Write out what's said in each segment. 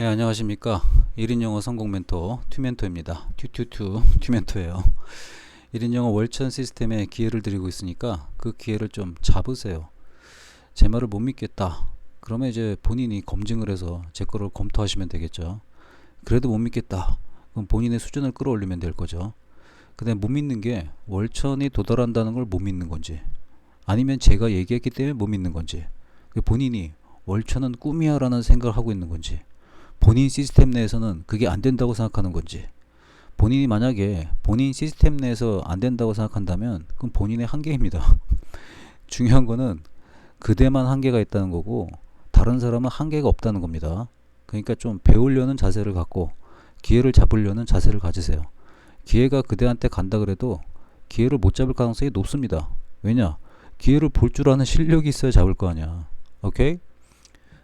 네, 안녕하십니까. 1인 영어 성공 멘토 튜멘토입니다. 튜멘토예요. 1인 영어 월천 시스템에 기회를 드리고 있으니까 그 기회를 좀 잡으세요. 제 말을 못 믿겠다. 그러면 이제 본인이 검증을 해서 제 거를 검토하시면 되겠죠. 그래도 못 믿겠다. 그럼 본인의 수준을 끌어올리면 될 거죠. 근데 못 믿는 게 월천이 도달한다는 걸 못 믿는 건지, 아니면 제가 얘기했기 때문에 못 믿는 건지, 본인이 월천은 꿈이야 라는 생각을 하고 있는 건지, 본인 시스템 내에서는 그게 안 된다고 생각하는 건지, 본인이 만약에 본인 시스템 내에서 안 된다고 생각한다면 그건 본인의 한계입니다. 중요한 거는 그대만 한계가 있다는 거고 다른 사람은 한계가 없다는 겁니다. 그러니까 좀 배우려는 자세를 갖고 기회를 잡으려는 자세를 가지세요. 기회가 그대한테 간다 그래도 기회를 못 잡을 가능성이 높습니다. 왜냐? 기회를 볼 줄 아는 실력이 있어야 잡을 거 아니야. 오케이?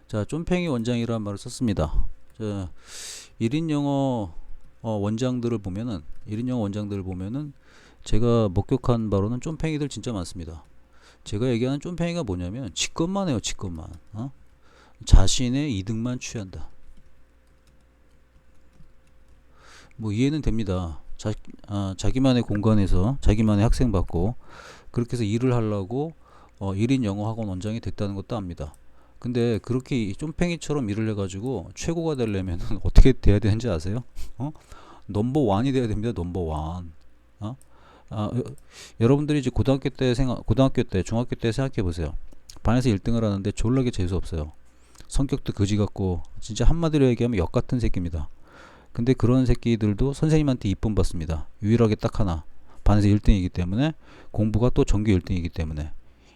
자, 쫌팽이 원장이라는 말을 썼습니다. 자, 1인 영어 원장들을 보면은 1인 영어 원장들을 보면은 제가 목격한 바로는 쫌팽이들 진짜 많습니다. 제가 얘기하는 쫌팽이가 뭐냐면 지것만 해요. 지것만. 자신의 이득만 취한다. 뭐 이해는 됩니다. 자기만의 공간에서 자기만의 학생 받고 그렇게 해서 일을 하려고 1인 영어 학원 원장이 됐다는 것도 압니다. 근데 그렇게 쫌팽이처럼 일을 해가지고 최고가 되려면 어떻게 돼야 되는지 아세요? 넘버 원이 돼야 됩니다. 넘버 원. 여러분들이 이제 고등학교 때, 중학교 때 생각해 보세요. 반에서 1등을 하는데 졸라게 재수 없어요. 성격도 거지 같고 진짜 한마디로 얘기하면 역 같은 새끼입니다. 근데 그런 새끼들도 선생님한테 이쁨 받습니다. 유일하게 딱 하나. 반에서 1등이기 때문에, 공부가 또 전교 1등이기 때문에.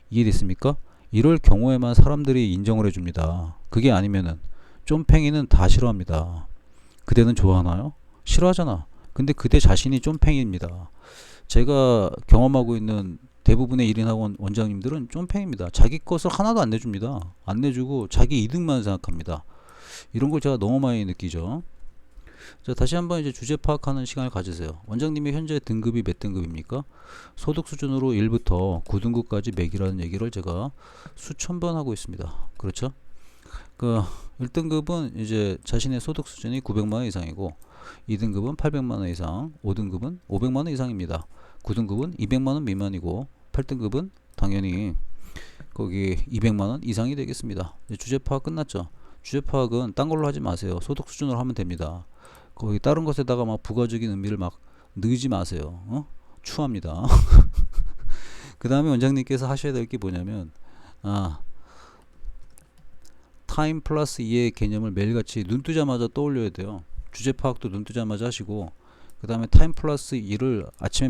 이해됐습니까? 이럴 경우에만 사람들이 인정을 해줍니다. 그게 아니면은 쫌팽이는 다 싫어합니다. 그대는 좋아하나요? 싫어하잖아. 근데 그대 자신이 쫌팽이입니다. 제가 경험하고 있는 대부분의 1인 학원 원장님들은 쫌팽이입니다. 자기 것을 하나도 안 내줍니다. 안 내주고 자기 이득만 생각합니다. 이런 걸 제가 너무 많이 느끼죠. 자, 다시 한번 이제 주제 파악하는 시간을 가지세요. 원장님의 현재 등급이 몇 등급입니까? 소득 수준으로 1부터 9등급까지 매기라는 얘기를 제가 수천 번 하고 있습니다. 그렇죠? 그 1등급은 이제 자신의 소득 수준이 900만원 이상이고, 2등급은 800만원 이상, 5등급은 500만원 이상입니다. 9등급은 200만원 미만이고, 8등급은 당연히 거기 200만원 이상이 되겠습니다. 주제 파악 끝났죠? 주제 파악은 딴 걸로 하지 마세요. 소득 수준으로 하면 됩니다. 거기 다른 것에다가 막 부가적인 의미를 막 넣지 마세요. 추합니다. 그 다음에 원장님께서 하셔야 될 게 뭐냐면, 타임 플러스 2의 개념을 매일같이 눈 뜨자마자 떠올려야 돼요. 주제 파악도 눈 뜨자마자 하시고, 그 다음에 타임 플러스 2를 아침에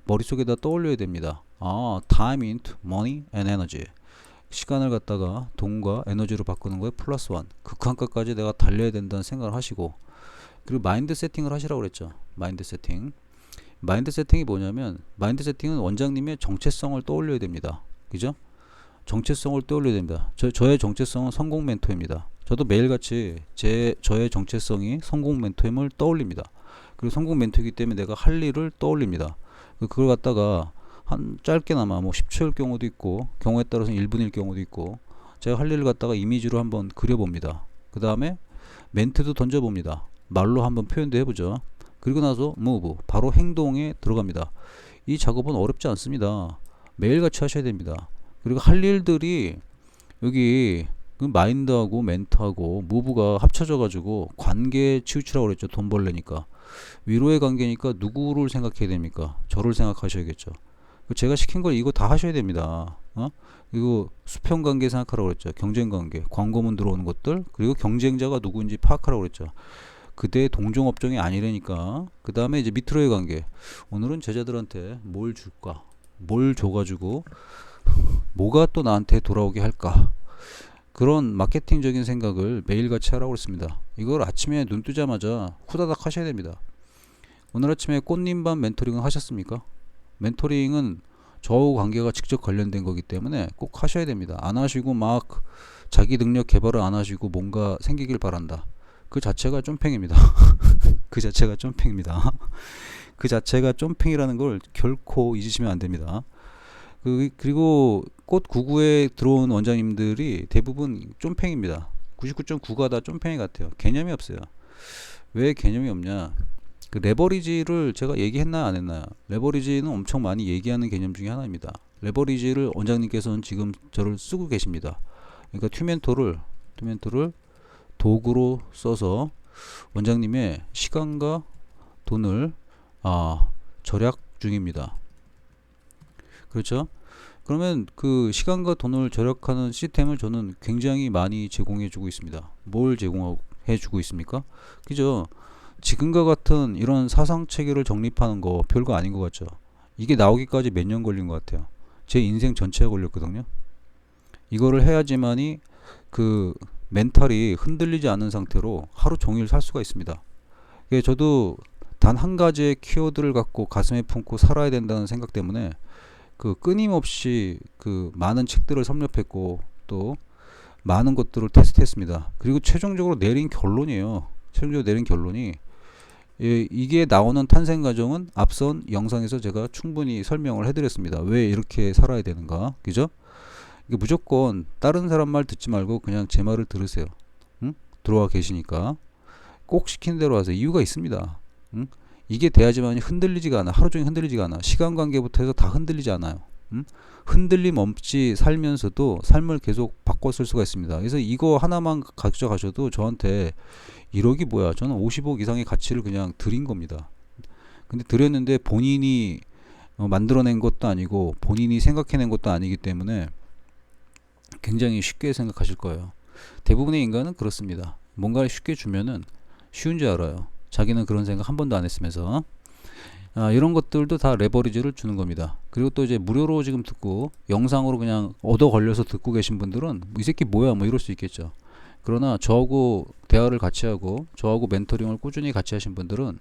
머릿속에다 떠올려야 됩니다. time into money and energy. 시간을 갖다가 돈과 에너지로 바꾸는 거에 플러스 1. 극한까지 내가 달려야 된다는 생각을 하시고, 그리고 마인드 세팅을 하시라고 그랬죠. 마인드 세팅. 마인드 세팅이 뭐냐면, 마인드 세팅은 원장님의 정체성을 떠올려야 됩니다. 그죠? 정체성을 떠올려야 됩니다. 저의 정체성은 성공 멘토입니다. 저도 매일같이 저의 정체성이 성공 멘토임을 떠올립니다. 그리고 성공 멘토이기 때문에 내가 할 일을 떠올립니다. 그걸 갖다가 한 짧게나마 뭐 10초일 경우도 있고, 경우에 따라서는 1분일 경우도 있고, 제가 할 일을 갖다가 이미지로 한번 그려봅니다. 그 다음에 멘트도 던져봅니다. 말로 한번 표현도 해보죠. 그리고 나서 move, 바로 행동에 들어갑니다. 이 작업은 어렵지 않습니다. 매일같이 하셔야 됩니다. 그리고 할 일들이 여기 마인드하고 멘트하고 무브가 합쳐져 가지고 관계에 치우치라고 그랬죠. 돈 벌려니까. 위로의 관계니까 누구를 생각해야 됩니까? 저를 생각하셔야겠죠. 제가 시킨 걸 이거 다 하셔야 됩니다. 그리고 수평 관계 생각하라고 그랬죠. 경쟁 관계, 광고문 들어오는 것들, 그리고 경쟁자가 누구인지 파악하라고 그랬죠. 그대의 동종업종이 아니라니까. 그 다음에 이제 밑으로의 관계. 오늘은 제자들한테 뭘 줄까? 뭘 줘가지고 뭐가 또 나한테 돌아오게 할까? 그런 마케팅적인 생각을 매일같이 하라고 했습니다. 이걸 아침에 눈 뜨자마자 후다닥 하셔야 됩니다. 오늘 아침에 꽃님반 멘토링을 하셨습니까? 멘토링은 저하고 관계가 직접 관련된 거기 때문에 꼭 하셔야 됩니다. 안 하시고 막 자기 능력 개발을 안 하시고 뭔가 생기길 바란다. 그 자체가 쫌팽입니다. 그 자체가 쫌팽입니다. 그 자체가 쫌팽이라는 걸 결코 잊으시면 안 됩니다. 그리고 꽃 99에 들어온 원장님들이 대부분 쫌팽입니다. 99.9가 다 쫌팽이 같아요. 개념이 없어요. 왜 개념이 없냐? 그 레버리지를 제가 얘기했나요, 안 했나요? 레버리지는 엄청 많이 얘기하는 개념 중에 하나입니다. 레버리지를 원장님께서는 지금 저를 쓰고 계십니다. 그러니까 튜멘토를 도구로 써서 원장님의 시간과 돈을 절약 중입니다. 그렇죠? 그러면 그 시간과 돈을 절약하는 시스템을 저는 굉장히 많이 제공해 주고 있습니다. 뭘 제공해 주고 있습니까? 그죠? 지금과 같은 이런 사상 체계를 정립하는 거 별거 아닌 것 같죠? 이게 나오기까지 몇 년 걸린 것 같아요. 제 인생 전체가 걸렸거든요. 이거를 해야지만이 그 멘탈이 흔들리지 않은 상태로 하루 종일 살 수가 있습니다. 저도 단 한 가지의 키워드를 갖고 가슴에 품고 살아야 된다는 생각 때문에 그 끊임없이 그 많은 책들을 섭렵했고 또 많은 것들을 테스트했습니다. 그리고 최종적으로 내린 결론이에요. 최종적으로 내린 결론이 이게 나오는 탄생 과정은 앞선 영상에서 제가 충분히 설명을 해드렸습니다. 왜 이렇게 살아야 되는가, 그죠? 이게 무조건 다른 사람 말 듣지 말고 그냥 제 말을 들으세요. 응? 들어와 계시니까 꼭 시키는 대로 하세요. 이유가 있습니다. 응? 이게 돼야지만 흔들리지가 않아. 하루 종일 흔들리지가 않아. 시간 관계부터 해서 다 흔들리지 않아요. 응? 흔들림 없이 살면서도 삶을 계속 바꿔 쓸 수가 있습니다. 그래서 이거 하나만 가져가셔도 저한테 1억이 뭐야? 저는 50억 이상의 가치를 그냥 드린 겁니다. 근데 드렸는데 본인이 만들어낸 것도 아니고 본인이 생각해낸 것도 아니기 때문에 굉장히 쉽게 생각하실 거예요. 대부분의 인간은 그렇습니다. 뭔가를 쉽게 주면은 쉬운 줄 알아요. 자기는 그런 생각 한 번도 안 했으면서. 이런 것들도 다 레버리지를 주는 겁니다. 그리고 또 이제 무료로 지금 듣고 영상으로 그냥 얻어 걸려서 듣고 계신 분들은 이 새끼 뭐야 뭐 이럴 수 있겠죠. 그러나 저하고 대화를 같이 하고 저하고 멘토링을 꾸준히 같이 하신 분들은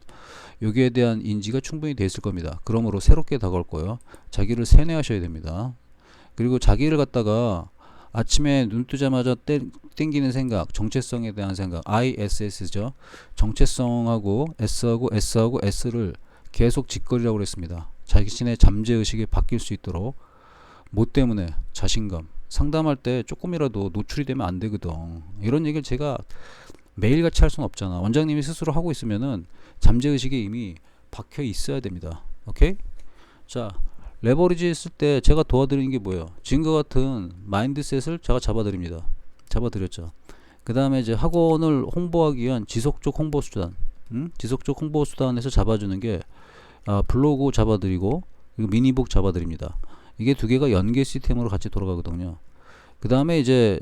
여기에 대한 인지가 충분히 돼 있을 겁니다. 그러므로 새롭게 다가올 거예요. 자기를 세뇌하셔야 됩니다. 그리고 자기를 갖다가 아침에 눈 뜨자마자 땡기는 생각, 정체성에 대한 생각, ISS죠. 정체성하고 S하고 S를 계속 직거리라고 그랬습니다. 자신의 잠재의식이 바뀔 수 있도록. 뭐 때문에? 자신감. 상담할 때 조금이라도 노출이 되면 안 되거든. 이런 얘기를 제가 매일같이 할 수는 없잖아. 원장님이 스스로 하고 있으면은 잠재의식에 이미 박혀 있어야 됩니다. 오케이? 자, 레버리지 쓸 때 제가 도와드리는 게 뭐예요? 지금과 같은 마인드셋을 제가 잡아드렸죠. 그 다음에 이제 학원을 홍보하기 위한 지속적 홍보 수단, 지속적 홍보 수단에서 잡아주는 게 블로그 잡아드리고 그리고 미니북 잡아드립니다. 이게 두 개가 연계 시스템으로 같이 돌아가거든요. 그 다음에 이제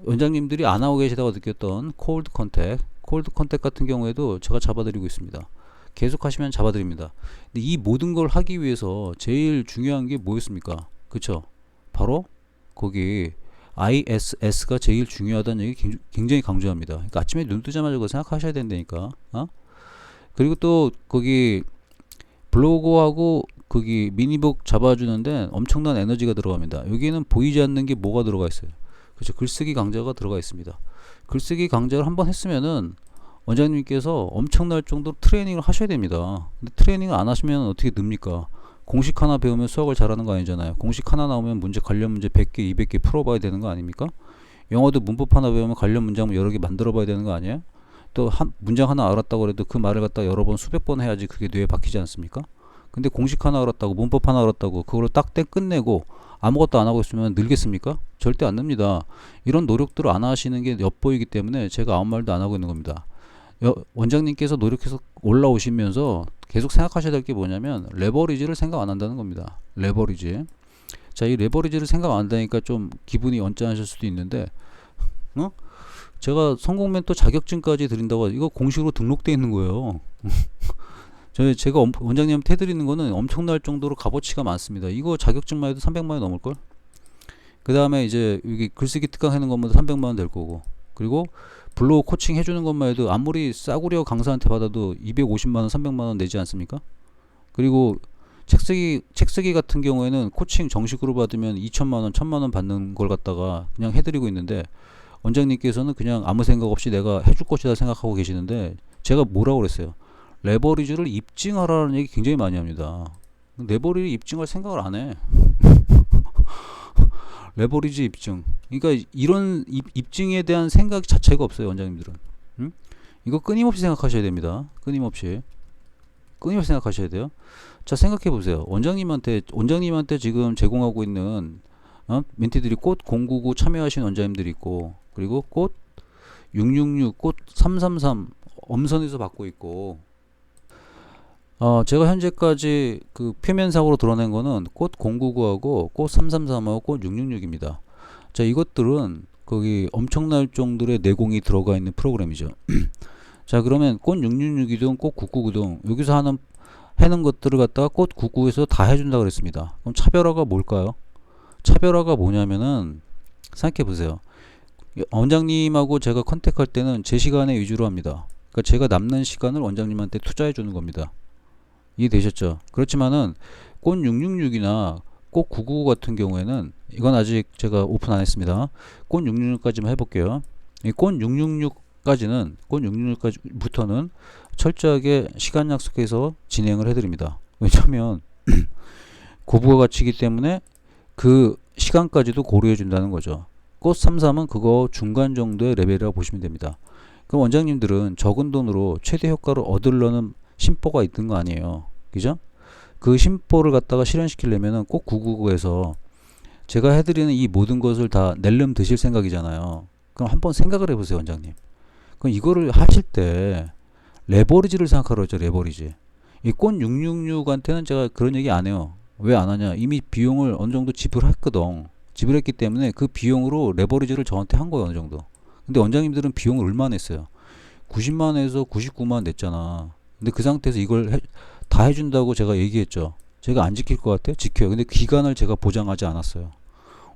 원장님들이 안 하고 계시다고 느꼈던 콜드 컨택 같은 경우에도 제가 잡아드리고 있습니다. 계속 하시면 잡아드립니다. 근데 이 모든 걸 하기 위해서 제일 중요한 게 뭐였습니까? 그쵸? 바로 거기 ISS가 제일 중요하다는 얘기 굉장히 강조합니다. 그러니까 아침에 눈 뜨자마자 그거 생각하셔야 된다니까. 그리고 또 거기 블로그하고 거기 미니북 잡아주는데 엄청난 에너지가 들어갑니다. 여기는 보이지 않는 게 뭐가 들어가 있어요. 그렇죠? 글쓰기 강좌가 들어가 있습니다. 글쓰기 강좌를 한번 했으면은 원장님께서 엄청날 정도로 트레이닝을 하셔야 됩니다. 근데 트레이닝을 안 하시면 어떻게 늡니까? 공식 하나 배우면 수학을 잘하는 거 아니잖아요. 공식 하나 나오면 관련 문제 100개, 200개 풀어봐야 되는 거 아닙니까? 영어도 문법 하나 배우면 관련 문장 여러 개 만들어 봐야 되는 거 아니에요? 또 문장 하나 알았다고 해도 그 말을 갖다 여러 번 수백 번 해야지 그게 뇌에 박히지 않습니까? 근데 공식 하나 알았다고 문법 하나 알았다고 그걸로 딱 끝내고 아무것도 안 하고 있으면 늘겠습니까? 절대 안 늡니다. 이런 노력들을 안 하시는 게 엿보이기 때문에 제가 아무 말도 안 하고 있는 겁니다. 원장님께서 노력해서 올라오시면서 계속 생각하셔야 될 게 뭐냐면 레버리지를 생각 안 한다는 겁니다. 레버리지. 자, 이 레버리지를 생각 안 한다니까 좀 기분이 언짢으실 수도 있는데 제가 성공 멘토 자격증까지 드린다고 이거 공식으로 등록되어 있는 거예요. 제가 원장님한테 해드리는 거는 엄청날 정도로 값어치가 많습니다. 이거 자격증만 해도 300만원 넘을걸? 그 다음에 이제 여기 글쓰기 특강 하는 것만 해도 300만원 될 거고, 그리고 블로그 코칭 해주는 것만 해도 아무리 싸구려 강사한테 받아도 250만원 300만원 내지 않습니까? 그리고 책쓰기 같은 경우에는 코칭 정식으로 받으면 2천만원 1000만원 받는 걸 갖다가 그냥 해드리고 있는데 원장님께서는 그냥 아무 생각 없이 내가 해줄 것이다 생각하고 계시는데 제가 뭐라고 그랬어요? 레버리지를 입증하라는 얘기 굉장히 많이 합니다. 레버리지 입증할 생각을 안 해. 레버리지 입증. 그러니까 이런 입증에 대한 생각 자체가 없어요, 원장님들은. 응? 이거 끊임없이 생각하셔야 됩니다. 끊임없이 생각하셔야 돼요. 자, 생각해 보세요. 원장님한테 지금 제공하고 있는 멘티들이 꽃 099 참여하신 원장님들이 있고, 그리고 꽃 666, 꽃 333 엄선에서 받고 있고, 제가 현재까지 그 표면상으로 드러낸 거는 꽃 099하고 꽃 333하고 꽃 666입니다. 자, 이것들은 거기 엄청날 정도의 내공이 들어가 있는 프로그램이죠. 자, 그러면 꽃 666이든 꽃 999든 여기서 해는 것들을 갖다가 꽃 99에서 다 해준다 그랬습니다. 그럼 차별화가 뭘까요? 차별화가 뭐냐면은 생각해 보세요. 원장님하고 제가 컨택할 때는 제 시간에 위주로 합니다. 그러니까 제가 남는 시간을 원장님한테 투자해 주는 겁니다. 이해되셨죠? 그렇지만은 꽃 666이나 꽃 999 같은 경우에는 이건 아직 제가 오픈 안 했습니다. 꽃 666까지만 해볼게요. 이 꽃 666까지부터는 철저하게 시간 약속해서 진행을 해드립니다. 왜냐하면 고부가 가치이기 때문에 그 시간까지도 고려해 준다는 거죠. 꽃 33은 그거 중간 정도의 레벨이라고 보시면 됩니다. 그럼 원장님들은 적은 돈으로 최대 효과를 얻으려는 심보가 있던 거 아니에요. 그죠? 그 심보를 갖다가 실현시키려면은 꼭 999에서 제가 해드리는 이 모든 것을 다 낼름 드실 생각이잖아요. 그럼 한번 생각을 해보세요, 원장님. 그럼 이거를 하실 때 레버리지를 생각하라 그러죠, 레버리지. 이 꽃 666한테는 제가 그런 얘기 안 해요. 왜 안 하냐? 이미 비용을 어느 정도 지불했거든. 지불했기 때문에 그 비용으로 레버리지를 저한테 한 거예요, 어느 정도. 근데 원장님들은 비용을 얼마 냈어요? 90만에서 99만 냈잖아. 근데 그 상태에서 이걸 다 해준다고 제가 얘기했죠. 제가 안 지킬 것 같아요? 지켜요. 근데 기간을 제가 보장하지 않았어요.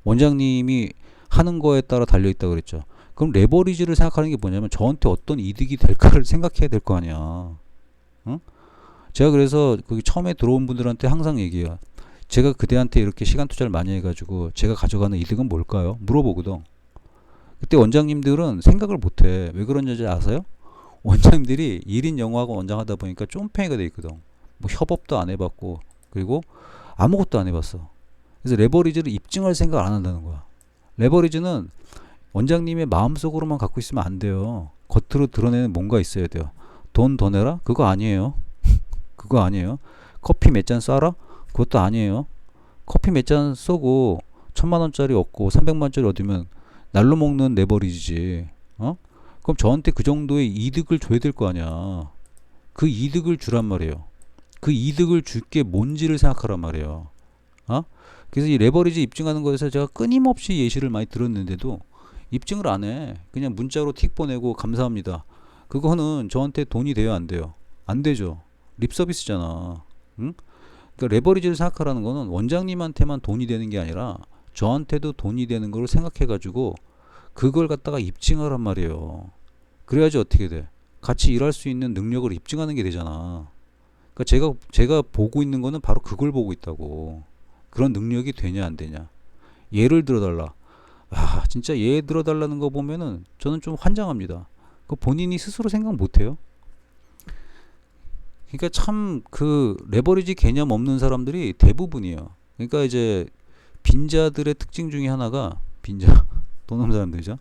원장님이 하는 거에 따라 달려있다 그랬죠. 그럼 레버리지를 생각하는 게 뭐냐면 저한테 어떤 이득이 될까를 생각해야 될 거 아니야. 응? 제가 그래서 거기 처음에 들어온 분들한테 항상 얘기해요. 제가 그대한테 이렇게 시간 투자를 많이 해가지고 제가 가져가는 이득은 뭘까요? 물어보거든. 그때 원장님들은 생각을 못해. 왜 그런지 아세요? 원장님들이 1인 영어학원 원장 하다 보니까 쫌팽이가 돼 있거든. 뭐 협업도 안 해봤고, 그리고 아무것도 안 해봤어. 그래서 레버리지를 입증할 생각을 안 한다는 거야. 레버리지는 원장님의 마음속으로만 갖고 있으면 안 돼요. 겉으로 드러내는 뭔가 있어야 돼요. 돈 더 내라? 그거 아니에요. 그거 아니에요. 커피 몇 잔 쏴라? 그것도 아니에요. 커피 몇 잔 쏘고 1000만원짜리 얻고 300만원짜리 얻으면 날로 먹는 레버리지지. 그럼 저한테 그 정도의 이득을 줘야 될 거 아니야. 그 이득을 주란 말이에요. 그 이득을 줄 게 뭔지를 생각하란 말이에요. 그래서 이 레버리지 입증하는 거에서 제가 끊임없이 예시를 많이 들었는데도 입증을 안 해. 그냥 문자로 틱 보내고 감사합니다. 그거는 저한테 돈이 돼요, 안 돼요? 안 되죠. 립 서비스잖아. 응? 그러니까 레버리지를 생각하라는 거는 원장님한테만 돈이 되는 게 아니라 저한테도 돈이 되는 걸 생각해 가지고 그걸 갖다가 입증하란 말이에요. 그래야지 어떻게 돼? 같이 일할 수 있는 능력을 입증하는 게 되잖아. 그러니까 제가 보고 있는 거는 바로 그걸 보고 있다고. 그런 능력이 되냐 안 되냐. 예를 들어달라. 진짜 예 들어달라는 거 보면은 저는 좀 환장합니다. 그 본인이 스스로 생각 못해요. 그러니까 참 그 레버리지 개념 없는 사람들이 대부분이에요. 그러니까 이제 빈자들의 특징 중에 하나가 빈자 돈 없는 사람들이죠.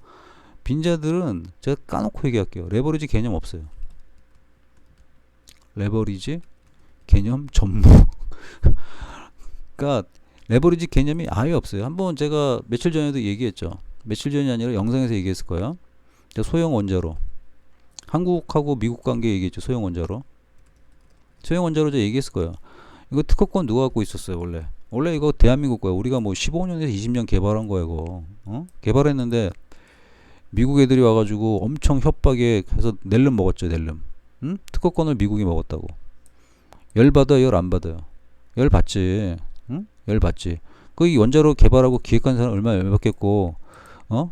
빈자들은 제가 까놓고 얘기할게요. 레버리지 개념 없어요. 레버리지 개념 전무. 그러니까 레버리지 개념이 아예 없어요. 한번 제가 며칠 전에도 얘기했죠. 며칠 전이 아니라 영상에서 얘기했을 거예요. 소형 원자로 한국하고 미국 관계 얘기했죠. 소형 원자로 제가 얘기했을 거예요. 이거 특허권 누가 갖고 있었어요? 원래 이거 대한민국 거야. 우리가 뭐 15년에서 20년 개발한 거야 이거. 개발했는데 미국 애들이 와가지고 엄청 협박에 해서 낼름 먹었죠. 낼름. 특허권을 미국이 먹었다고. 열 받아요? 열 안 받아요? 열 받지. 열 받지. 그 원자로 개발하고 기획한 사람 얼마나 열 받겠고,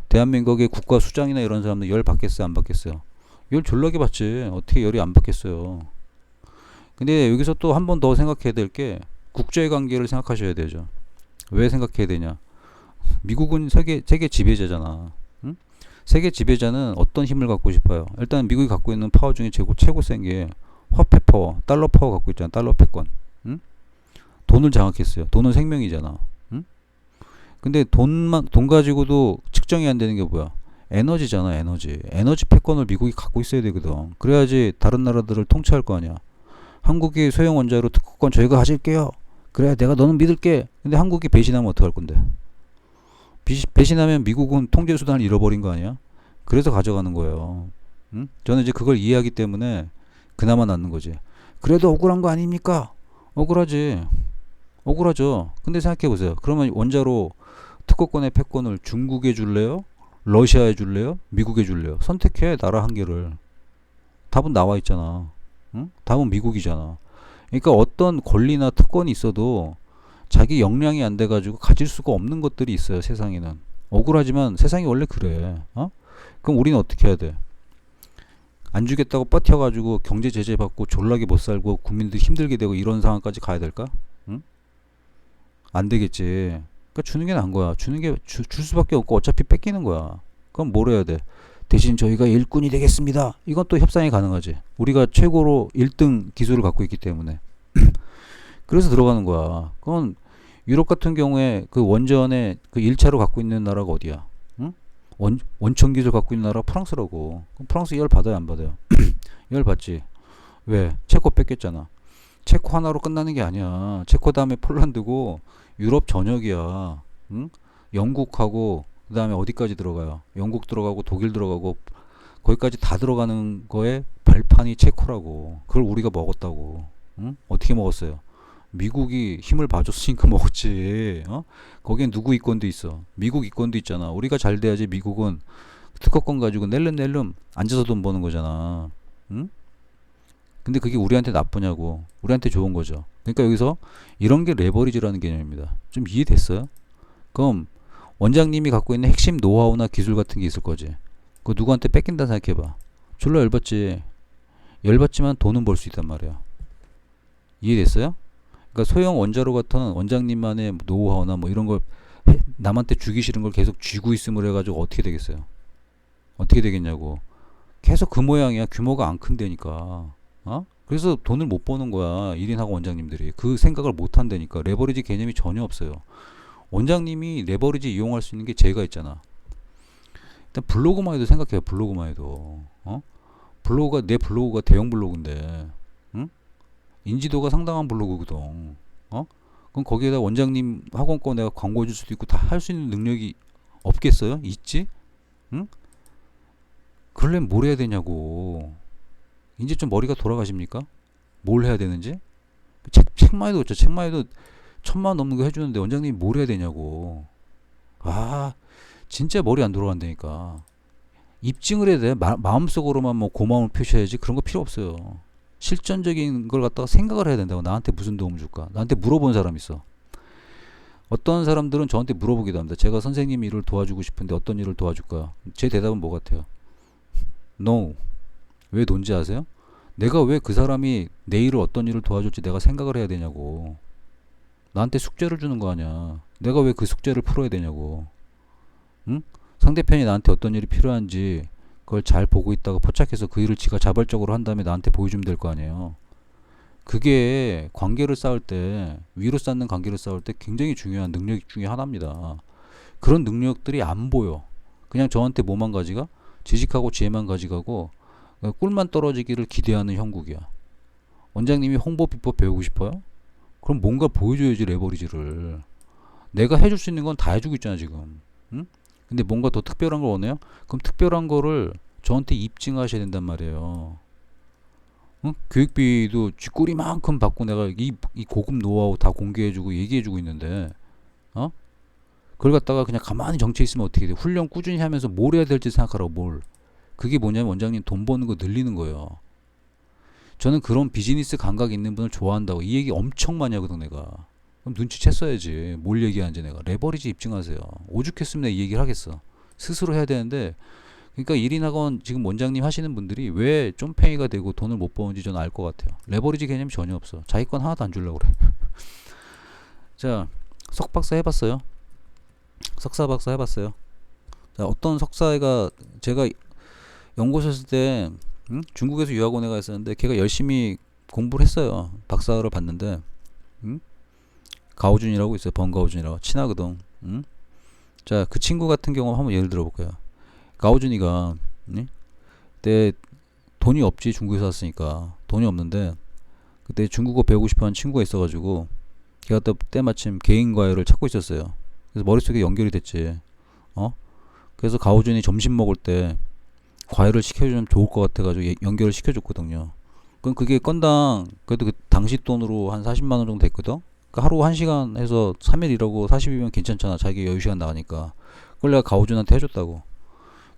대한민국의 국가 수장이나 이런 사람들 열 받겠어요? 안 받겠어요? 열 졸라게 받지. 어떻게 열이 안 받겠어요? 근데 여기서 또 한 번 더 생각해야 될 게 국제관계를 생각하셔야 되죠. 왜 생각해야 되냐? 미국은 세계 지배자잖아. 응? 세계 지배자는 어떤 힘을 갖고 싶어요? 일단 미국이 갖고 있는 파워 중에 최고 센 게 화폐 파워, 달러 파워 갖고 있잖아. 달러 패권. 응? 돈을 장악했어요. 돈은 생명이잖아. 응? 근데 돈 가지고도 측정이 안 되는 게 뭐야? 에너지잖아, 에너지. 에너지 패권을 미국이 갖고 있어야 되거든. 그래야지 다른 나라들을 통치할 거 아니야. 한국이 소형 원자로 특허권 저희가 가질게요. 그래, 내가 너는 믿을게. 근데 한국이 배신하면 어떡할 건데? 배신하면 미국은 통제 수단을 잃어버린 거 아니야? 그래서 가져가는 거예요. 응? 저는 이제 그걸 이해하기 때문에 그나마 낫는 거지. 그래도 억울한 거 아닙니까? 억울하지. 억울하죠. 근데 생각해 보세요. 그러면 원자로 특허권의 패권을 중국에 줄래요? 러시아에 줄래요? 미국에 줄래요? 선택해, 나라 한 개를. 답은 나와 있잖아. 응? 답은 미국이잖아. 그러니까 어떤 권리나 특권이 있어도 자기 역량이 안 돼가지고 가질 수가 없는 것들이 있어요, 세상에는. 억울하지만 세상이 원래 그래. 어? 그럼 우리는 어떻게 해야 돼? 안 주겠다고 버텨가지고 경제 제재 받고 졸라게 못 살고 국민들 힘들게 되고 이런 상황까지 가야 될까? 응? 안 되겠지. 그러니까 주는 게 나은 거야. 주는 게 줄 수밖에 없고 어차피 뺏기는 거야. 그럼 뭘 해야 돼? 대신 저희가 일꾼이 되겠습니다. 이건 또 협상이 가능하지. 우리가 최고로 1등 기술을 갖고 있기 때문에. 그래서 들어가는 거야. 그건 유럽 같은 경우에 그 원전에 그 1차로 갖고 있는 나라가 어디야? 응? 원천 기술 갖고 있는 나라 프랑스라고. 그럼 프랑스 열 받아요, 안 받아요? 열 받지. 왜? 체코 뺏겼잖아. 체코 하나로 끝나는 게 아니야. 체코 다음에 폴란드고 유럽 전역이야. 응? 영국하고 그 다음에 어디까지 들어가요? 영국 들어가고 독일 들어가고 거기까지 다 들어가는 거에 발판이 체코라고. 그걸 우리가 먹었다고. 응? 어떻게 먹었어요? 미국이 힘을 봐줬으니까 먹었지. 어? 거기엔 누구 이권도 있어? 미국 이권도 있잖아. 우리가 잘 돼야지. 미국은 특허권 가지고 낼름 앉아서 돈 버는 거잖아. 응? 근데 그게 우리한테 나쁘냐고. 우리한테 좋은 거죠. 그러니까 여기서 이런 게 레버리지라는 개념입니다. 좀 이해됐어요? 그럼 원장님이 갖고 있는 핵심 노하우나 기술 같은 게 있을 거지. 그거 누구한테 뺏긴다 생각해봐. 졸라 열받지. 열받지만 돈은 벌 수 있단 말이야. 이해됐어요? 그러니까 소형 원자로 같은 원장님만의 노하우나 뭐 이런 걸 남한테 주기 싫은 걸 계속 쥐고 있음을 해가지고 어떻게 되겠어요? 어떻게 되겠냐고. 계속 그 모양이야. 규모가 안 큰데니까. 어? 그래서 돈을 못 버는 거야. 1인 학원 원장님들이. 그 생각을 못 한다니까. 레버리지 개념이 전혀 없어요. 원장님이 레버리지 이용할 수 있는 게 제가 있잖아. 일단 블로그만 해도 생각해요. 블로그만 해도. 어? 내 블로그가 대형 블로그인데. 응? 인지도가 상당한 블로그거든. 어? 그럼 거기에다 원장님 학원 거 내가 광고해 줄 수도 있고 다 할 수 있는 능력이 없겠어요? 있지? 응? 그러려면 뭘 해야 되냐고. 이제 좀 머리가 돌아가십니까? 뭘 해야 되는지? 책만 해도 그렇죠. 책만 해도 1,000만 넘는 거 해주는데 원장님이 뭘 해야 되냐고. 아, 진짜 머리 안 돌아간다니까. 입증을 해야 돼. 마음속으로만 뭐 고마움을 표시해야지. 그런 거 필요 없어요. 실전적인 걸 갖다가 생각을 해야 된다고. 나한테 무슨 도움 줄까? 나한테 물어본 사람 있어. 어떤 사람들은 저한테 물어보기도 합니다. 제가 선생님 일을 도와주고 싶은데 어떤 일을 도와줄까요? 제 대답은 뭐 같아요? No. 왜 논지 아세요? 내가 왜 그 사람이 내 일을 어떤 일을 도와줄지 내가 생각을 해야 되냐고. 나한테 숙제를 주는 거 아니야. 내가 왜 그 숙제를 풀어야 되냐고. 응? 상대편이 나한테 어떤 일이 필요한지 그걸 잘 보고 있다가 포착해서 그 일을 지가 자발적으로 한 다음에 나한테 보여주면 될 거 아니에요. 그게 관계를 쌓을 때, 위로 쌓는 관계를 쌓을 때 굉장히 중요한 능력 중에 하나입니다. 그런 능력들이 안 보여. 그냥 저한테 뭐만 가지가? 지식하고 지혜만 가지가고 꿀만 떨어지기를 기대하는 형국이야. 원장님이 홍보 비법 배우고 싶어요? 그럼 뭔가 보여줘야지. 레버리지를. 내가 해줄 수 있는 건 다 해주고 있잖아 지금. 응? 근데 뭔가 더 특별한 걸 원해요? 그럼 특별한 거를 저한테 입증하셔야 된단 말이에요. 응? 교육비도 쥐꼬리만큼 받고 내가 이 고급 노하우 다 공개해주고 얘기해주고 있는데, 어? 그걸 갖다가 그냥 가만히 정체 있으면 어떻게 돼? 훈련 꾸준히 하면서 뭘 해야 될지 생각하라고. 뭘. 그게 뭐냐면 원장님 돈 버는 거 늘리는 거예요. 저는 그런 비즈니스 감각 있는 분을 좋아한다고. 이 얘기 엄청 많이 하거든 내가. 그럼 눈치챘어야지. 뭘 얘기하는지 내가. 레버리지 입증하세요. 오죽했으면 내가 이 얘기를 하겠어. 스스로 해야 되는데. 그러니까 1인 학원 지금 원장님 하시는 분들이 왜 쫌팽이가 되고 돈을 못 버는지 저는 알 것 같아요. 레버리지 개념이 전혀 없어. 자기 건 하나도 안 주려고 그래. 자, 석박사 해봤어요? 석사박사 해봤어요? 자, 어떤 석사가 제가 연구소 있을 때 중국에서 유학원 애가 있었는데 걔가 열심히 공부를 했어요. 박사를 받는데 가오준이라고 있어요. 번가오준이라고 친하거든. 자, 그 친구 같은 경우 한번 예를 들어볼까요? 가오준이가 그때 돈이 없지. 중국에서 왔으니까 돈이 없는데 그때 중국어 배우고 싶어하는 친구가 있어가지고 걔가 또 때마침 개인 과외를 찾고 있었어요. 그래서 머릿속에 연결이 됐지. 어? 그래서 가오준이 점심 먹을 때 과외를 시켜주면 좋을 것 같아가지고 연결을 시켜줬거든요. 그럼 그게 건당 그래도 그 당시 돈으로 한 40만 원 정도 됐거든. 그러니까 하루 1시간 해서 3일 일하고 40이면 괜찮잖아. 자기 여유 시간 나가니까. 그걸 내가 가오준한테 해줬다고.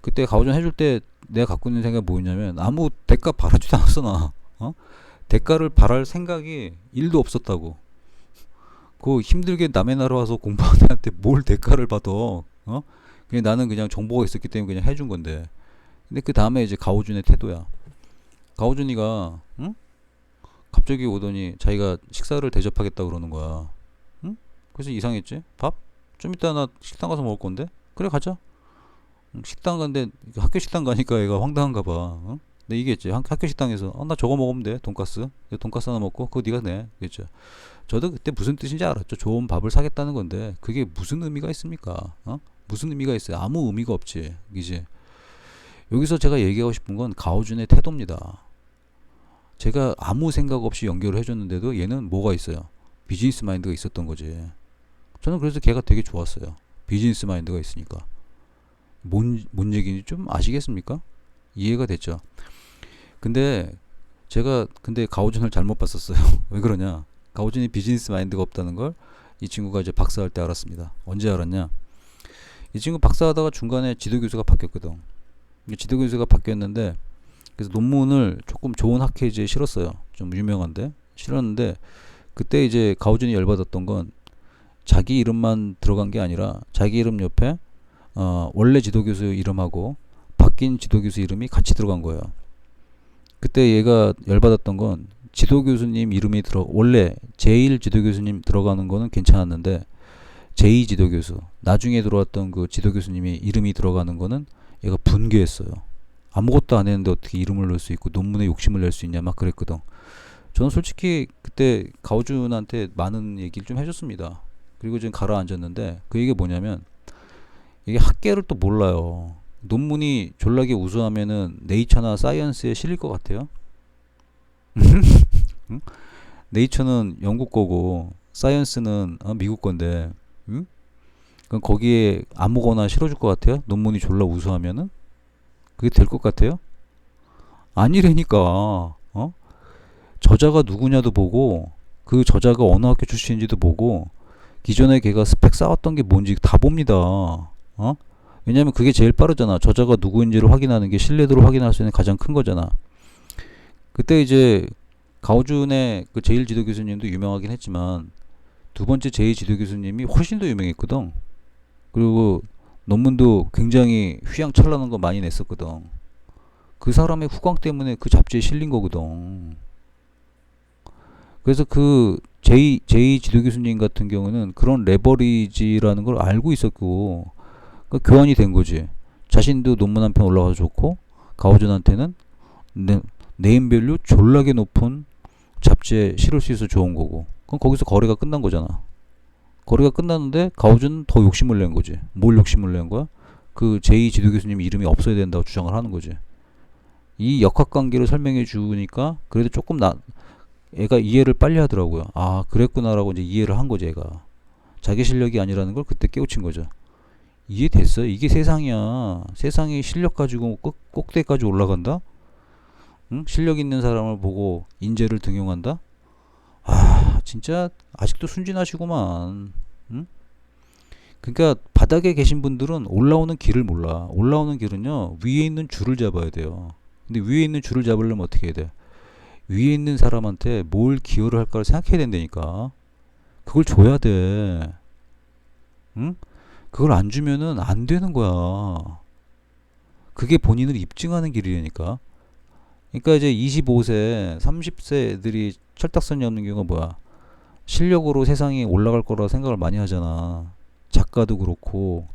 그때 가오준 해줄 때 내가 갖고 있는 생각이 뭐였냐면 아무 대가 바라지도 않았어 나. 대가를 바랄 생각이 1도 없었다고. 그 힘들게 남의 나라 와서 공부하는 애한테 뭘 대가를 받아. 그냥 나는 그냥 정보가 있었기 때문에 그냥 해준 건데. 근데 그 다음에 이제 가오준의 태도야. 가오준이가 갑자기 오더니 자기가 식사를 대접하겠다 그러는 거야. 그래서 이상했지. 밥? 좀 이따 나 식당 가서 먹을 건데. 그래 가자. 식당 간데 학교 식당 가니까 얘가 황당한가 봐. 근데 얘기했지. 학교 식당에서 나 저거 먹으면 돼. 돈가스. 돈가스 하나 먹고 그거 네가 내. 그랬죠. 저도 그때 무슨 뜻인지 알았죠. 좋은 밥을 사겠다는 건데 그게 무슨 의미가 있습니까? 무슨 의미가 있어요? 아무 의미가 없지. 이제 여기서 제가 얘기하고 싶은 건 가오준의 태도입니다. 제가 아무 생각 없이 연결을 해줬는데도 얘는 뭐가 있어요? 비즈니스 마인드가 있었던 거지. 저는 그래서 걔가 되게 좋았어요. 비즈니스 마인드가 있으니까. 뭔 얘기인지 좀 아시겠습니까? 이해가 됐죠. 근데 제가 가오준을 잘못 봤었어요. 왜 그러냐? 가오준이 비즈니스 마인드가 없다는 걸 이 친구가 이제 박사할 때 알았습니다. 언제 알았냐? 이 친구 박사하다가 중간에 지도교수가 바뀌었거든. 지도교수가 바뀌었는데 그래서 논문을 조금 좋은 학회지에 실었어요. 좀 유명한데 실었는데 그때 이제 가오준이 열받았던 건 자기 이름만 들어간 게 아니라 자기 이름 옆에 원래 지도교수 이름하고 바뀐 지도교수 이름이 같이 들어간 거예요. 그때 얘가 열받았던 건 지도교수님 이름이 원래 제1 지도교수님 들어가는 거는 괜찮았는데 제2 지도교수 나중에 들어왔던 그 지도교수님이 이름이 들어가는 거는 얘가 분개했어요. 아무것도 안 했는데 어떻게 이름을 넣을 수 있고 논문에 욕심을 낼 수 있냐 막 그랬거든. 저는 솔직히 그때 가오준한테 많은 얘기를 좀 해줬습니다. 그리고 지금 가라앉았는데 그 얘기가 뭐냐면 이게 학계를 또 몰라요. 논문이 졸라게 우수하면은 네이처나 사이언스에 실릴 것 같아요. 응? 네이처는 영국 거고 사이언스는 미국 건데 그럼 거기에 아무거나 실어줄 것 같아요? 논문이 졸라 우수하면은? 그게 될 것 같아요? 아니라니까. 저자가 누구냐도 보고 그 저자가 어느 학교 출신인지도 보고 기존에 걔가 스펙 쌓았던 게 뭔지 다 봅니다. 왜냐면 그게 제일 빠르잖아. 저자가 누구인지를 확인하는 게 신뢰도를 확인할 수 있는 가장 큰 거잖아. 그때 이제 가오준의 그 제1 지도 교수님도 유명하긴 했지만 두 번째 제2 지도 교수님이 훨씬 더 유명했거든. 그리고 논문도 굉장히 휘황찬란한 거 많이 냈었거든. 그 사람의 후광 때문에 그 잡지에 실린 거거든. 그래서 그 제2 지도 교수님 같은 경우는 그런 레버리지라는 걸 알고 있었고 그러니까 교환이 된 거지. 자신도 논문 한 편 올라가서 좋고 가오준한테는 네임밸류 졸라게 높은 잡지에 실을 수 있어서 좋은 거고 그럼 거기서 거래가 끝난 거잖아. 거래가 끝났는데 가오준은 더 욕심을 낸 거지. 뭘 욕심을 낸 거야? 그 제2 지도 교수님 이름이 없어야 된다고 주장을 하는 거지. 이 역학관계를 설명해 주니까 그래도 조금 애가 이해를 빨리 하더라고요. 아 그랬구나라고 이제 이해를 한 거지. 애가 자기 실력이 아니라는 걸 그때 깨우친 거죠. 이해됐어요? 이게 세상이야. 세상이 실력 가지고 꼭대기까지 올라간다? 응? 실력 있는 사람을 보고 인재를 등용한다? 아 진짜 아직도 순진하시구만. 응? 그러니까 바닥에 계신 분들은 올라오는 길을 몰라. 올라오는 길은요 위에 있는 줄을 잡아야 돼요. 근데 위에 있는 줄을 잡으려면 어떻게 해야 돼? 위에 있는 사람한테 뭘 기여를 할까를 생각해야 된다니까. 그걸 줘야 돼. 응? 그걸 안 주면은 안 되는 거야. 그게 본인을 입증하는 길이라니까. 그러니까 이제 25세, 30세 애들이 철딱선이 없는 경우가 뭐야? 실력으로 세상이 올라갈 거라 생각을 많이 하잖아. 작가도 그렇고,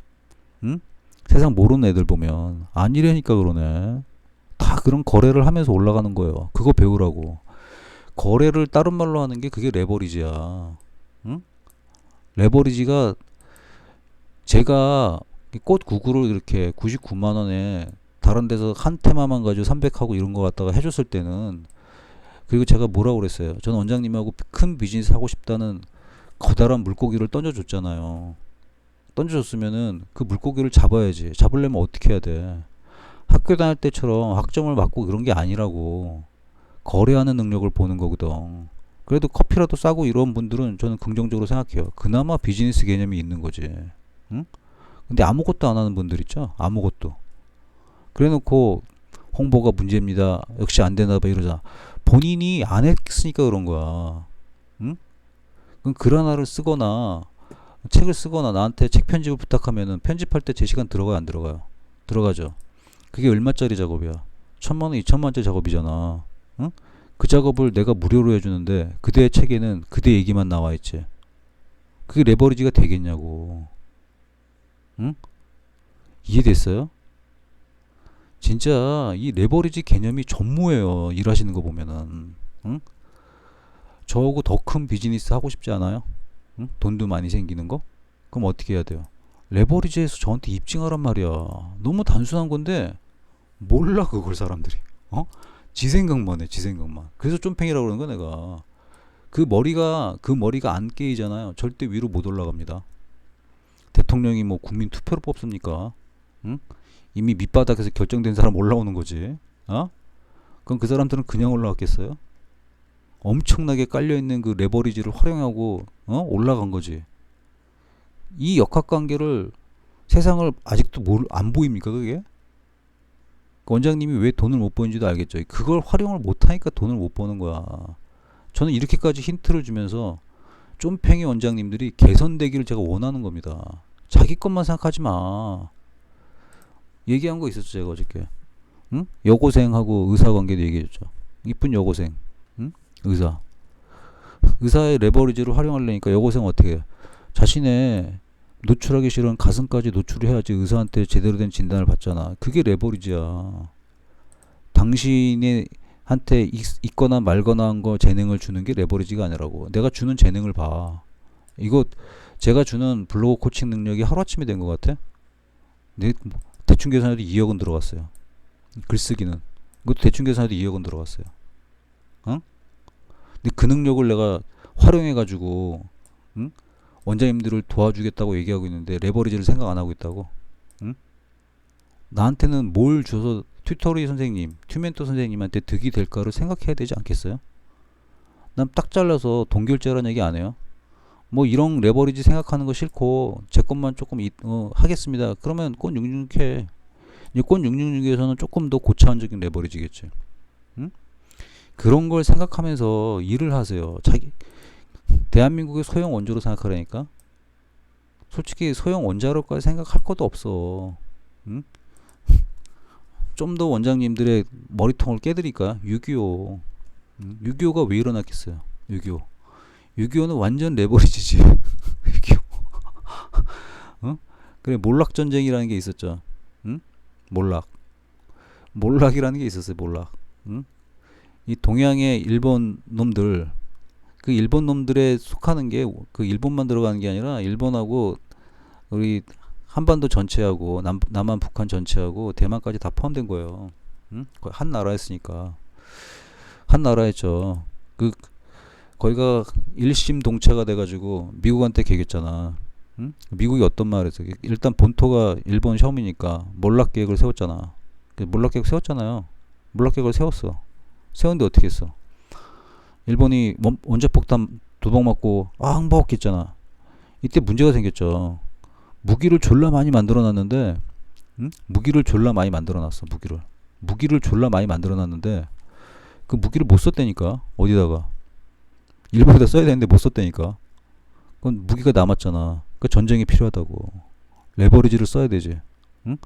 응? 세상 모르는 애들 보면 아니라니까 그러네. 다 그런 거래를 하면서 올라가는 거예요. 그거 배우라고. 거래를 다른 말로 하는 게 그게 레버리지야. 응? 레버리지가 제가 꽃 구구를 이렇게 99만 원에 다른 데서 한 테마만 가지고 300하고 이런 거 갖다가 해줬을 때는, 그리고 제가 뭐라고 그랬어요. 저는 원장님하고 큰 비즈니스 하고 싶다는 커다란 물고기를 던져줬잖아요. 던져줬으면은 그 물고기를 잡아야지. 잡으려면 어떻게 해야 돼? 학교 다닐 때처럼 학점을 맞고 그런 게 아니라고. 거래하는 능력을 보는 거거든. 그래도 커피라도 싸고 이런 분들은 저는 긍정적으로 생각해요. 그나마 비즈니스 개념이 있는 거지. 응? 근데 아무것도 안 하는 분들 있죠? 아무것도. 그래 놓고 홍보가 문제입니다. 역시 안 되나 봐 이러자. 본인이 안 했으니까 그런 거야. 응? 그럼 글 하나를 쓰거나 책을 쓰거나 나한테 책 편집을 부탁하면은 편집할 때 제 시간 들어가요, 안 들어가요? 들어가죠. 그게 얼마짜리 작업이야? 1,000만 원, 2,000만 원짜리 작업이잖아. 응? 그 작업을 내가 무료로 해주는데 그대의 책에는 그대 얘기만 나와 있지. 그게 레버리지가 되겠냐고. 응? 이해됐어요? 진짜 이 레버리지 개념이 전무해요. 일하시는 거 보면은. 응? 저하고 더 큰 비즈니스 하고 싶지 않아요? 응? 돈도 많이 생기는 거? 그럼 어떻게 해야 돼요? 레버리지에서 저한테 입증하란 말이야. 너무 단순한 건데 몰라 그걸 사람들이. 어? 지 생각만 해, 지 생각만. 그래서 쫌팽이라고 그러는 거야 내가. 그 머리가 안 깨이잖아요. 절대 위로 못 올라갑니다. 대통령이 뭐 국민 투표로 뽑습니까? 응? 이미 밑바닥에서 결정된 사람 올라오는 거지. 어? 그럼 그 사람들은 그냥 올라갔겠어요? 엄청나게 깔려있는 그 레버리지를 활용하고 올라간 거지. 이 역학관계를 세상을 아직도 안 보입니까 그게? 원장님이 왜 돈을 못 버는지도 알겠죠. 그걸 활용을 못하니까 돈을 못 버는 거야. 저는 이렇게까지 힌트를 주면서 쫌팽이 원장님들이 개선되기를 제가 원하는 겁니다. 자기 것만 생각하지 마. 얘기한 거 있었죠 제가 어저께. 응? 여고생하고 의사 관계도 얘기해줬죠. 이쁜 여고생, 응? 의사의 레버리지를 활용하려니까 여고생 어떻게 해? 자신의 노출하기 싫은 가슴까지 노출해야지 의사한테 제대로 된 진단을 받잖아. 그게 레버리지야. 당신의 한테 있거나 말거나 한 거 재능을 주는 게 레버리지가 아니라고. 내가 주는 재능을 봐. 이거 제가 주는 블로그 코칭 능력이 하루아침에 된 것 같아? 대충 계산해도 2억은 들어갔어요. 글쓰기는. 이것도 대충 계산해도 2억은 들어갔어요. 어? 근데 그 능력을 내가 활용해가지고, 응? 원장님들을 도와주겠다고 얘기하고 있는데 레버리지를 생각 안 하고 있다고? 응? 나한테는 뭘 줘서 튜터리 선생님, 튜멘토 선생님한테 득이 될까를 생각해야 되지 않겠어요? 난 딱 잘라서 동결제라는 얘기 안 해요. 뭐 이런 레버리지 생각하는 거 싫고 제 것만 조금 하겠습니다. 그러면 꽃 666해. 이제 꽃 666에서는 조금 더 고차원적인 레버리지겠지. 응? 그런 걸 생각하면서 일을 하세요. 대한민국의 소형 원조로 생각하라니까. 솔직히 소형 원자로까지 생각할 것도 없어. 응? 좀 더 원장님들의 머리통을 깨드릴까? 6.25. 6.25가 왜 일어났겠어요? 6.25. 6.25는 완전 레버리지지. 6.25. 어? 그래, 몰락전쟁이라는 게 있었죠. 응? 몰락. 몰락이라는 게 있었어요, 몰락. 응? 이 동양의 일본 놈들, 그 일본 놈들에 속하는 게 그 일본만 들어가는 게 아니라 일본하고 우리 한반도 전체하고 남한 북한 전체하고 대만까지 다 포함된 거예요. 응? 거의 한 나라였으니까. 한 나라였죠. 거기가 일심 동체가 돼가지고 미국한테 개겼잖아. 응? 미국이 어떤 말을 했어? 일단 본토가 일본 섬이니까 몰락 계획을 세웠잖아. 몰락 계획 세웠잖아요. 몰락 계획을 세웠어. 세웠는데 어떻게 했어? 일본이 원자폭탄 2방 맞고 항복했잖아. 이때 문제가 생겼죠. 무기를 졸라 많이 만들어놨는데, 응? 무기를 졸라 많이 만들어놨어. 무기를 졸라 많이 만들어놨는데 그 무기를 못 썼다니까. 어디다가? 일본에다 써야 되는데 못 썼다니까. 그건 무기가 남았잖아. 그 전쟁이 필요하다고. 레버리지를 써야 되지. 응?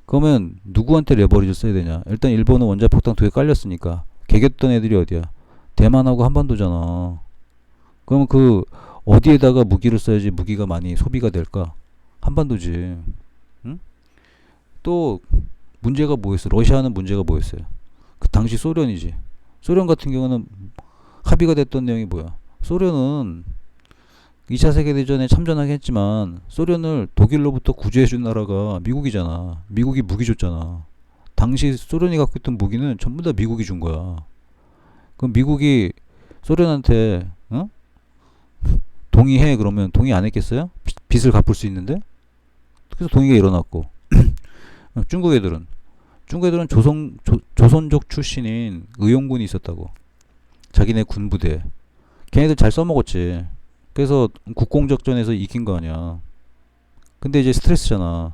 그러면 누구한테 레버리지를 써야 되냐? 일단 일본은 원자폭탄 2개 깔렸으니까. 개겼던 애들이 어디야? 대만하고 한반도잖아. 그러면 어디에다가 무기를 써야지 무기가 많이 소비가 될까? 한반도지. 응? 또 문제가 뭐였어? 러시아는 문제가 뭐였어요? 그 당시 소련이지. 소련 같은 경우는 합의가 됐던 내용이 뭐야? 소련은 2차 세계대전에 참전하긴 했지만 소련을 독일로부터 구제해준 나라가 미국이잖아. 미국이 무기 줬잖아. 당시 소련이 갖고 있던 무기는 전부 다 미국이 준 거야. 그럼 미국이 소련한테 동의해 그러면 동의 안 했겠어요? 빚을 갚을 수 있는데. 그래서 동의가 일어났고 중국 애들은 조선족 출신인 의용군이 있었다고. 자기네 군부대. 걔네들 잘 써먹었지. 그래서 국공적전에서 이긴 거 아니야. 근데 이제 스트레스잖아.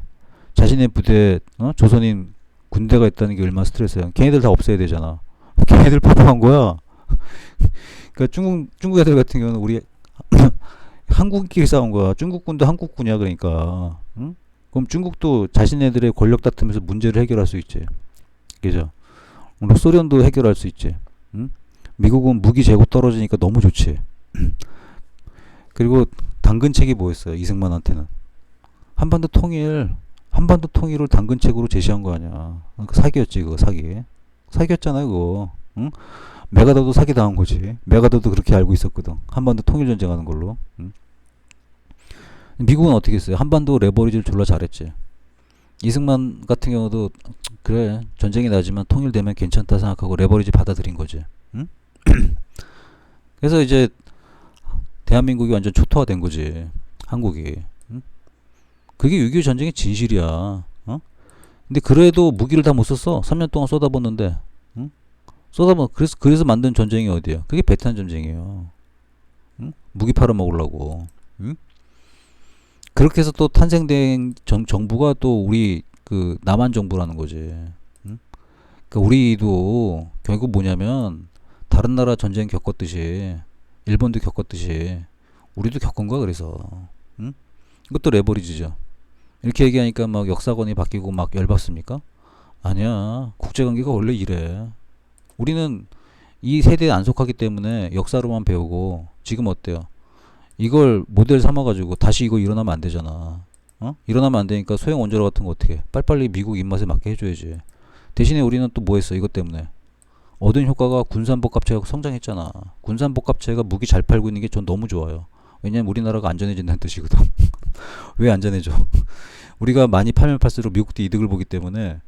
자신의 부대에 조선인 군대가 있다는 게 얼마나 스트레스야. 걔네들 다 없애야 되잖아. 걔네들 포함한 거야. 그러니까 중국 애들 같은 경우는 우리 한국끼리 싸운 거야. 중국군도 한국군이야. 그러니까 그럼 중국도 자신네들의 권력 다툼에서 문제를 해결할 수 있지. 그죠? 소련도 해결할 수 있지. 응? 미국은 무기 재고 떨어지니까 너무 좋지. 그리고 당근책이 뭐였어요? 이승만한테는 한반도 통일을 당근책으로 제시한 거 아니야. 그러니까 사기였지. 그거 사기였잖아요. 그거. 응? 메가더도 사기 당한 거지. 메가더도 그렇게 알고 있었거든. 한반도 통일 전쟁하는 걸로. 응? 미국은 어떻게 했어요? 한반도 레버리지를 졸라 잘했지. 이승만 같은 경우도 그래 전쟁이 나지만 통일되면 괜찮다 생각하고 레버리지 받아들인 거지. 응? 그래서 이제 대한민국이 완전 초토화된 거지. 한국이. 응? 그게 6.25 전쟁의 진실이야. 근데 그래도 무기를 다 못 썼어. 3년 동안 쏟아붓는데. 응? 그래서 만든 전쟁이 어디야? 그게 베트남 전쟁이에요. 응? 무기 팔아먹으려고. 응? 그렇게 해서 또 탄생된 정부가 또 우리 그 남한 정부라는 거지. 응? 그러니까 우리도 결국 뭐냐면 다른 나라 전쟁 겪었듯이 일본도 겪었듯이 우리도 겪은 거야. 그래서 응? 이것도 레버리지죠. 이렇게 얘기하니까 막 역사관이 바뀌고 막 열받습니까? 아니야. 국제관계가 원래 이래. 우리는 이 세대에 안 속하기 때문에 역사로만 배우고 지금 어때요? 이걸 모델 삼아가지고 다시 이거 일어나면 안 되잖아. 일어나면 안 되니까 소형 원자로 같은 거 어떻게 해? 빨리빨리 미국 입맛에 맞게 해줘야지. 대신에 우리는 또 뭐 했어? 이것 때문에 얻은 효과가 군산복합체가 성장했잖아. 군산복합체가 무기 잘 팔고 있는 게 전 너무 좋아요. 왜냐면 우리나라가 안전해진다는 뜻이거든. 왜 안전해져? 우리가 많이 팔면 팔수록 미국도 이득을 보기 때문에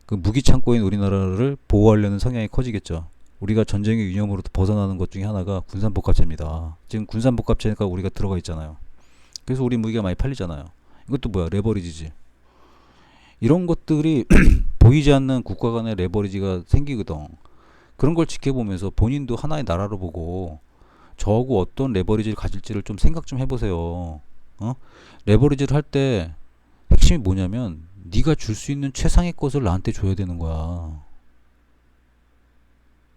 그 무기 창고인 우리나라를 보호하려는 성향이 커지겠죠. 우리가 전쟁의 위험으로부터 벗어나는 것 중에 하나가 군산복합체입니다. 지금 군산복합체가 우리가 들어가 있잖아요. 그래서 우리 무기가 많이 팔리잖아요. 이것도 뭐야? 레버리지지. 이런 것들이 보이지 않는 국가 간의 레버리지가 생기거든. 그런 걸 지켜보면서 본인도 하나의 나라로 보고 저하고 어떤 레버리지를 가질지를 좀 생각 좀 해보세요. 레버리지를 할 때 핵심이 뭐냐면 네가 줄 수 있는 최상의 것을 나한테 줘야 되는 거야.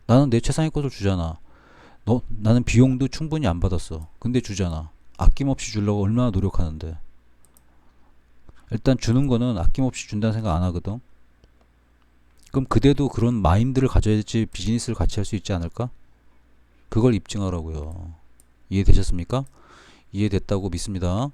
나는 내 최상의 것을 주잖아. 나는 비용도 충분히 안 받았어. 근데 주잖아. 아낌없이 주려고 얼마나 노력하는데. 일단 주는 거는 아낌없이 준다는 생각 안 하거든. 그럼 그대도 그런 마인드를 가져야지 비즈니스를 같이 할 수 있지 않을까? 그걸 입증하라고요. 이해되셨습니까? 이해됐다고 믿습니다.